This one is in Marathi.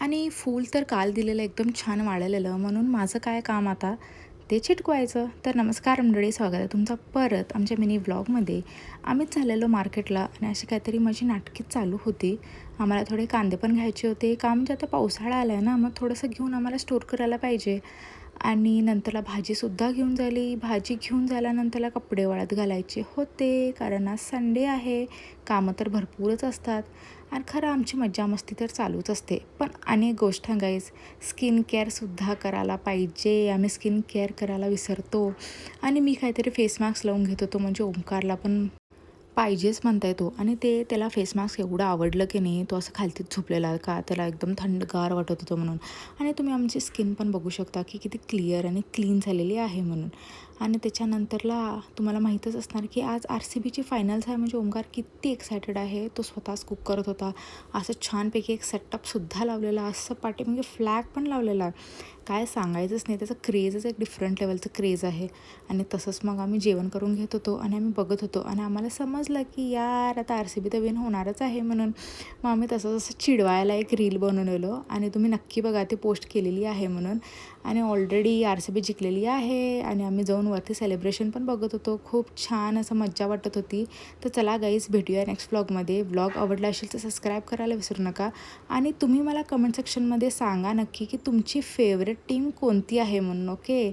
आणि फूल तर काल दिलेलं एकदम छान वाळलेलं, म्हणून माझं काय काम आता ते चिटकवायचं. तर नमस्कार मंडळी, स्वागत आहे तुमचं परत आमच्या मिनी व्लॉगमध्ये. आम्हीच झालेलो मार्केटला आणि अशी काहीतरी माझी नाटकीच चालू होती. आम्हाला थोडे कांदे पण घ्यायचे होते. का म्हणजे आता पावसाळा आला आहे ना, मग थोडंसं घेऊन आम्हाला स्टोअर करायला पाहिजे. आणि नंतरला भाजीसुद्धा घेऊन झाली. भाजी घेऊन झाल्यानंतरला कपडे वाळत घालायचे होते, कारण आज संडे आहे. कामं तर भरपूरच असतात आणि खरं आमची मज्जा मस्ती तर चालूच असते. पण अनेक गोष्ट गाईज, स्किन केअरसुद्धा करायला पाहिजे. आम्ही स्किन केअर करायला विसरतो आणि मी काहीतरी फेस मास्क लावून घेत होतो, म्हणजे ओंकारला पण पाहिजेच म्हणता येतो. आणि त्याला फेस मास्क एवढं आवडलं की नाही, तो असं खालतीच झोपलेला का त्याला एकदम थंडगार वाटत होतं म्हणून. आणि तुम्ही आमची स्किन पण बघू शकता की किती क्लिअर आणि क्लीन झालेली आहे म्हणून. आणि त्याच्यानंतरला तुम्हाला माहीतच असणार की आज RCBची फायनल्स आहे, म्हणजे ओंकार किती एक्सायटेड आहे. तो स्वतःच कुक करत होता. असं छानपैकी एक सेटअपसुद्धा लावलेला, असं पाठीमागे फ्लॅग पण लावलेला. काय सांगायचंच नाही, त्याचं क्रेजच एक डिफरंट लेवलचं क्रेज आहे. आणि तसंच मग आम्ही जेवण करून घेत होतो आणि आम्ही बघत होतो आणि आम्हाला समजलं की यार आता RCB तर विन होणारच आहे म्हणून. मग आम्ही तसं चिडवायला एक रील बनवलेलो आणि तुम्ही नक्की बघा, ती पोस्ट केलेली आहे म्हणून. आणि ऑलरेडी RCB जिंकलेली आहे आणि आम्ही जाऊन वरती सेलिब्रेशन पण बघत होतो. खूप छान असं मज्जा वाटत होती. तर चला गाईज, भेटूया नेक्स्ट व्लॉगमध्ये. व्लॉग आवडला असेल तर सबस्क्राईब करायला विसरू नका. आणि तुम्ही मला कमेंट सेक्शनमध्ये सांगा नक्की की तुमची फेवरेट टीम कोणती आहे म्हणून. ओके.